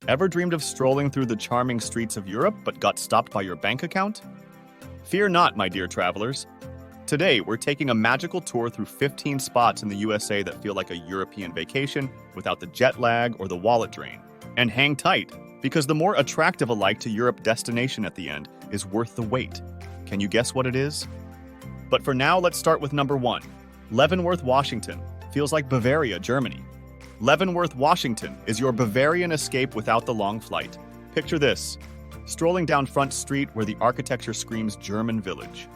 Ever dreamed of strolling through the charming streets of Europe but got stopped by your bank account? Fear not, my dear travelers. Today, we're taking a magical tour through 15 spots in the USA that feel like a European vacation without the jet lag or the wallet drain. And hang tight, because the more attractive a like to Europe destination at the end is worth the wait. Can you guess what it is? But for now, let's start with number 1. Leavenworth, Washington. Feels like Bavaria, Germany. Leavenworth, Washington is your Bavarian escape without the long flight. Picture this, strolling down Front Street where the architecture screams German village.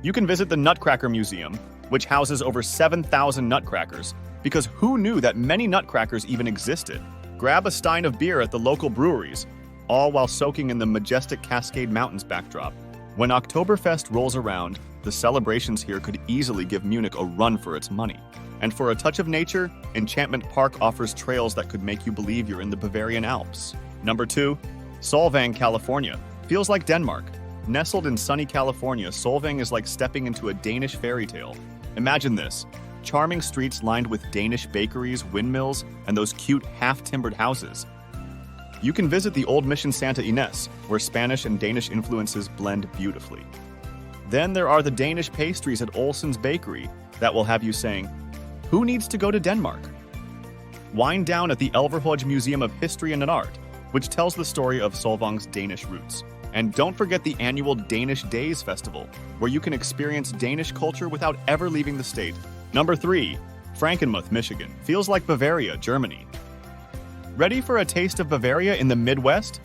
You can visit the Nutcracker Museum, which houses over 7,000 nutcrackers, because who knew that many nutcrackers even existed? Grab a stein of beer at the local breweries, all while soaking in the majestic Cascade Mountains backdrop. When Oktoberfest rolls around, the celebrations here could easily give Munich a run for its money. And for a touch of nature, Enchantment Park offers trails that could make you believe you're in the Bavarian Alps. Number 2, Solvang, California. Feels like Denmark. Nestled in sunny California, Solvang is like stepping into a Danish fairy tale. Imagine this, charming streets lined with Danish bakeries, windmills, and those cute half-timbered houses. You can visit the old Mission Santa Ynez, where Spanish and Danish influences blend beautifully. Then there are the Danish pastries at Olsen's Bakery that will have you saying, "Who needs to go to Denmark?" Wind down at the Elverhøj Museum of History and Art, which tells the story of Solvang's Danish roots. And don't forget the annual Danish Days Festival, where you can experience Danish culture without ever leaving the state. Number 3, Frankenmuth, Michigan. Feels like Bavaria, Germany. Ready for a taste of Bavaria in the Midwest?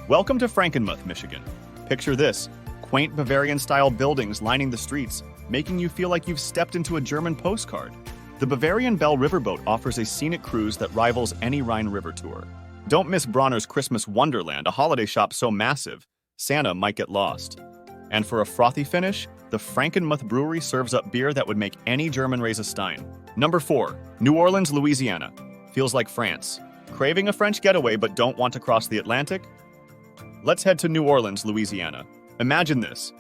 Welcome to Frankenmuth, Michigan. Picture this, quaint Bavarian-style buildings lining the streets, making you feel like you've stepped into a German postcard. The Bavarian Belle Riverboat offers a scenic cruise that rivals any Rhine River tour. Don't miss Bronner's Christmas Wonderland, a holiday shop so massive, Santa might get lost. And for a frothy finish, the Frankenmuth Brewery serves up beer that would make any German raise a stein. Number 4, New Orleans, Louisiana. Feels like France. Craving a French getaway but don't want to cross the Atlantic? Let's head to New Orleans, Louisiana. Imagine this,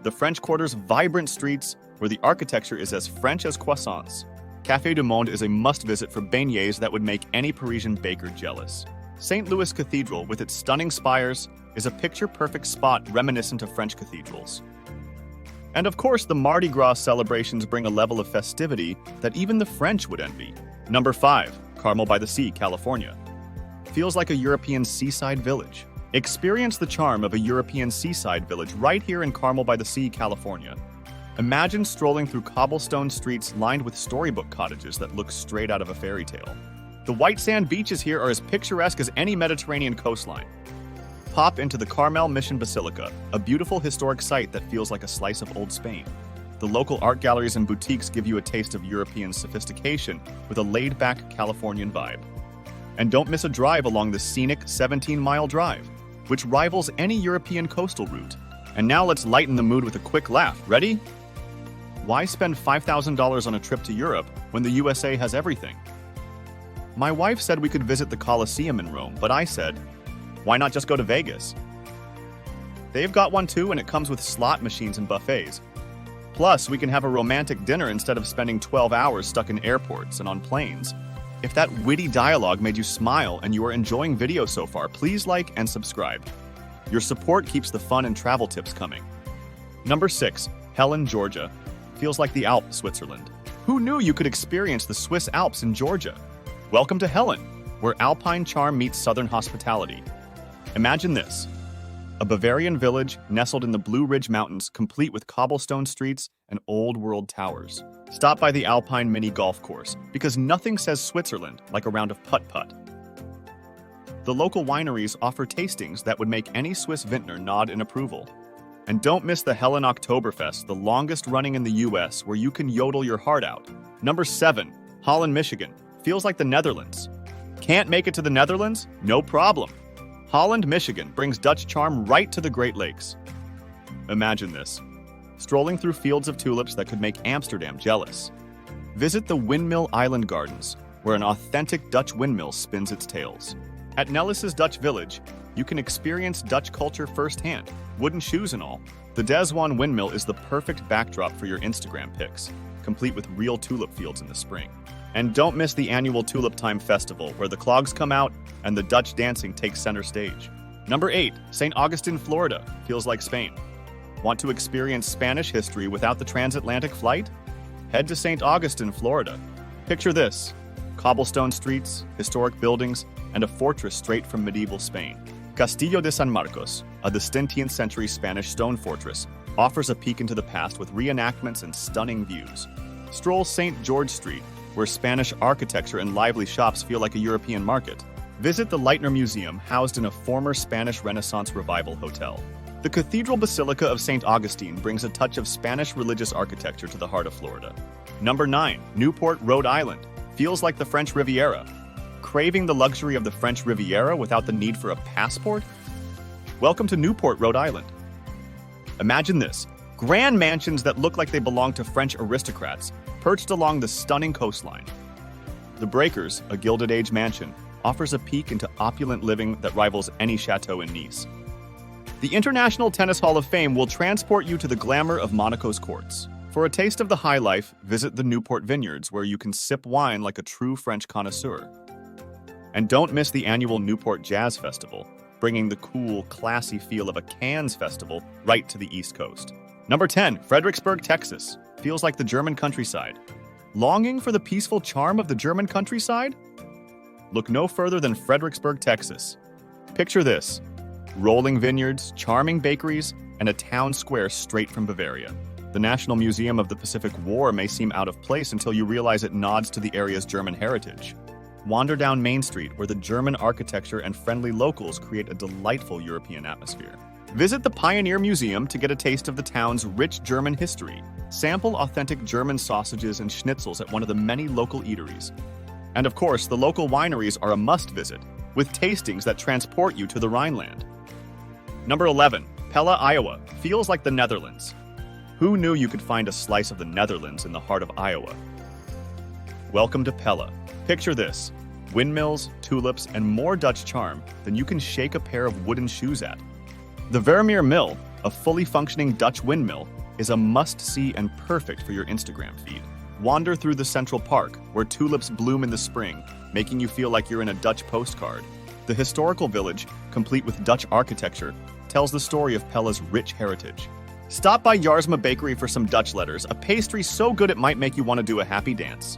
the French Quarter's vibrant streets where the architecture is as French as croissants. Café du Monde is a must-visit for beignets that would make any Parisian baker jealous. St. Louis Cathedral, with its stunning spires, is a picture-perfect spot reminiscent of French cathedrals. And of course, the Mardi Gras celebrations bring a level of festivity that even the French would envy. Number 5, Carmel-by-the-Sea, California. Feels like a European seaside village. Experience the charm of a European seaside village right here in Carmel-by-the-Sea, California. Imagine strolling through cobblestone streets lined with storybook cottages that look straight out of a fairy tale. The white sand beaches here are as picturesque as any Mediterranean coastline. Pop into the Carmel Mission Basilica, a beautiful historic site that feels like a slice of old Spain. The local art galleries and boutiques give you a taste of European sophistication with a laid-back Californian vibe. And don't miss a drive along the scenic 17-mile drive, which rivals any European coastal route. And now let's lighten the mood with a quick laugh. Ready? Why spend $5,000 on a trip to Europe when the USA has everything? My wife said we could visit the Colosseum in Rome, but I said, why not just go to Vegas? They've got one too, and it comes with slot machines and buffets. Plus, we can have a romantic dinner instead of spending 12 hours stuck in airports and on planes. If that witty dialogue made you smile and you are enjoying video so far, please like and subscribe. Your support keeps the fun and travel tips coming. Number 6, Helen, Georgia. Feels like the Alps, Switzerland. Who knew you could experience the Swiss Alps in Georgia? Welcome to Helen, where alpine charm meets southern hospitality. Imagine this, a Bavarian village nestled in the Blue Ridge Mountains, complete with cobblestone streets and old-world towers. Stop by the Alpine mini golf course, because nothing says Switzerland like a round of putt-putt. The local wineries offer tastings that would make any Swiss vintner nod in approval. And don't miss the Helen Oktoberfest, the longest running in the US, where you can yodel your heart out. Number 7, Holland, Michigan. Feels like the Netherlands. Can't make it to the Netherlands? No problem. Holland, Michigan brings Dutch charm right to the Great Lakes. Imagine this, strolling through fields of tulips that could make Amsterdam jealous. Visit the Windmill Island Gardens, where an authentic Dutch windmill spins its tales. At Nellis's Dutch Village, you can experience Dutch culture firsthand, wooden shoes and all. The Deswan Windmill is the perfect backdrop for your Instagram pics, complete with real tulip fields in the spring. And don't miss the annual Tulip Time Festival, where the clogs come out and the Dutch dancing takes center stage. Number 8, St. Augustine, Florida. Feels like Spain. Want to experience Spanish history without the transatlantic flight? Head to St. Augustine, Florida. Picture this: cobblestone streets, historic buildings, and a fortress straight from medieval Spain. Castillo de San Marcos, a 16th century Spanish stone fortress, offers a peek into the past with reenactments and stunning views. Stroll St. George Street, where Spanish architecture and lively shops feel like a European market. Visit the Leitner Museum, housed in a former Spanish Renaissance Revival hotel. The Cathedral Basilica of St. Augustine brings a touch of Spanish religious architecture to the heart of Florida. Number 9, Newport, Rhode Island. Feels like the French Riviera. Craving the luxury of the French Riviera without the need for a passport? Welcome to Newport, Rhode Island. Imagine this: grand mansions that look like they belong to French aristocrats, perched along the stunning coastline. The Breakers, a Gilded Age mansion, offers a peek into opulent living that rivals any chateau in Nice. The International Tennis Hall of Fame will transport you to the glamour of Monaco's courts. For a taste of the high life, visit the Newport Vineyards, where you can sip wine like a true French connoisseur. And don't miss the annual Newport Jazz Festival, bringing the cool, classy feel of a Cannes festival right to the East Coast. Number 10, Fredericksburg, Texas. Feels like the German countryside. Longing for the peaceful charm of the German countryside? Look no further than Fredericksburg, Texas. Picture this: rolling vineyards, charming bakeries, and a town square straight from Bavaria. The National Museum of the Pacific War may seem out of place until you realize it nods to the area's German heritage. Wander down Main Street, where the German architecture and friendly locals create a delightful European atmosphere. Visit the Pioneer Museum to get a taste of the town's rich German history. Sample authentic German sausages and schnitzels at one of the many local eateries. And of course, the local wineries are a must-visit, with tastings that transport you to the Rhineland. Number 11, Pella, Iowa. Feels like the Netherlands. Who knew you could find a slice of the Netherlands in the heart of Iowa? Welcome to Pella. Picture this: windmills, tulips, and more Dutch charm than you can shake a pair of wooden shoes at. The Vermeer Mill, a fully functioning Dutch windmill, is a must-see and perfect for your Instagram feed. Wander through the Central Park, where tulips bloom in the spring, making you feel like you're in a Dutch postcard. The historical village, complete with Dutch architecture, tells the story of Pella's rich heritage. Stop by Jarsma Bakery for some Dutch letters, a pastry so good it might make you want to do a happy dance.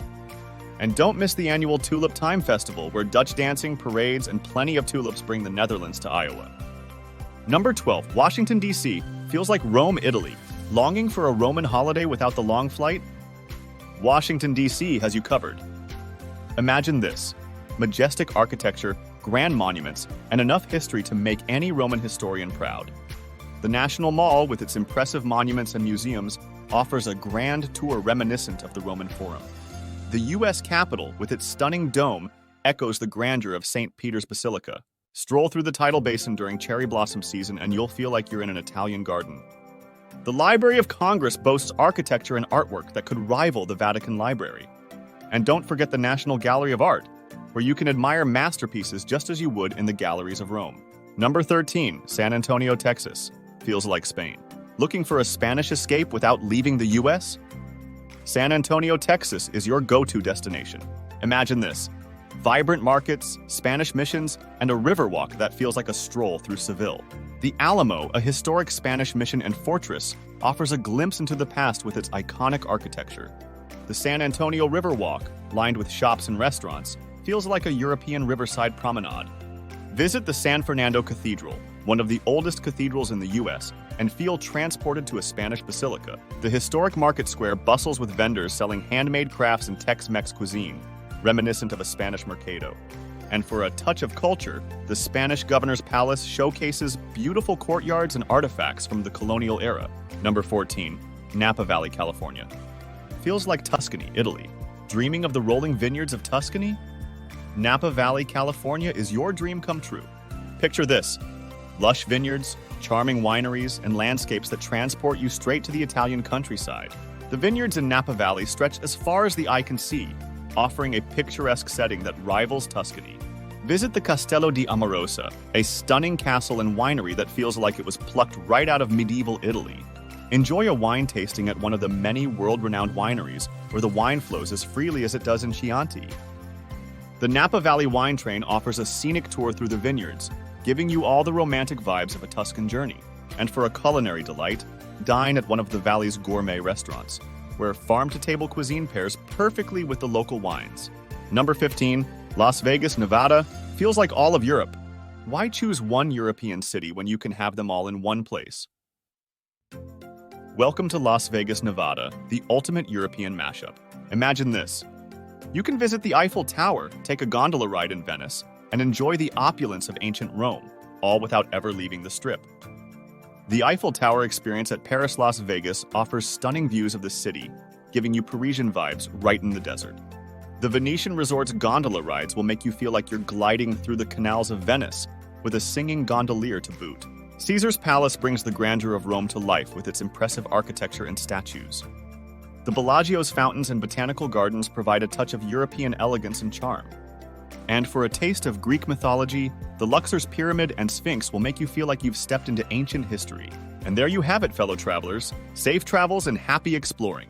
And don't miss the annual Tulip Time Festival, where Dutch dancing, parades, and plenty of tulips bring the Netherlands to Iowa. Number 12, Washington, D.C. Feels like Rome, Italy. Longing for a Roman holiday without the long flight? Washington, D.C. has you covered. Imagine this: majestic architecture, grand monuments, and enough history to make any Roman historian proud. The National Mall, with its impressive monuments and museums, offers a grand tour reminiscent of the Roman Forum. The U.S. Capitol, with its stunning dome, echoes the grandeur of St. Peter's Basilica. Stroll through the tidal basin during cherry blossom season and you'll feel like you're in an Italian garden. The Library of Congress boasts architecture and artwork that could rival the Vatican Library. And don't forget the National Gallery of Art, where you can admire masterpieces just as you would in the galleries of Rome. Number 13, San Antonio, Texas. Feels like Spain. Looking for a Spanish escape without leaving the U.S.? San Antonio, Texas is your go-to destination. Imagine this: vibrant markets, Spanish missions, and a river walk that feels like a stroll through Seville. The Alamo, a historic Spanish mission and fortress, offers a glimpse into the past with its iconic architecture. The San Antonio River Walk, lined with shops and restaurants, feels like a European riverside promenade. Visit the San Fernando Cathedral, one of the oldest cathedrals in the U.S., and feel transported to a Spanish basilica. The historic market square bustles with vendors selling handmade crafts and Tex-Mex cuisine, reminiscent of a Spanish mercado. And for a touch of culture, the Spanish Governor's Palace showcases beautiful courtyards and artifacts from the colonial era. Number 14, Napa Valley, California. Feels like Tuscany, Italy. Dreaming of the rolling vineyards of Tuscany? Napa Valley, California is your dream come true. Picture this: lush vineyards, charming wineries, and landscapes that transport you straight to the Italian countryside. The vineyards in Napa Valley stretch as far as the eye can see, offering a picturesque setting that rivals Tuscany. Visit the Castello di Amorosa, a stunning castle and winery that feels like it was plucked right out of medieval Italy. Enjoy a wine tasting at one of the many world-renowned wineries where the wine flows as freely as it does in Chianti. The Napa Valley Wine Train offers a scenic tour through the vineyards, giving you all the romantic vibes of a Tuscan journey. And for a culinary delight, dine at one of the valley's gourmet restaurants, where farm-to-table cuisine pairs perfectly with the local wines. Number 15, Las Vegas, Nevada, feels like all of Europe. Why choose one European city when you can have them all in one place? Welcome to Las Vegas, Nevada, the ultimate European mashup. Imagine this. You can visit the Eiffel Tower, take a gondola ride in Venice, and enjoy the opulence of ancient Rome, all without ever leaving the Strip. The Eiffel Tower experience at Paris Las Vegas offers stunning views of the city, giving you Parisian vibes right in the desert. The Venetian Resort's gondola rides will make you feel like you're gliding through the canals of Venice, with a singing gondolier to boot. Caesar's Palace brings the grandeur of Rome to life with its impressive architecture and statues. The Bellagio's fountains and botanical gardens provide a touch of European elegance and charm. And for a taste of Greek mythology, the Luxor's Pyramid and Sphinx will make you feel like you've stepped into ancient history. And there you have it, fellow travelers. Safe travels and happy exploring.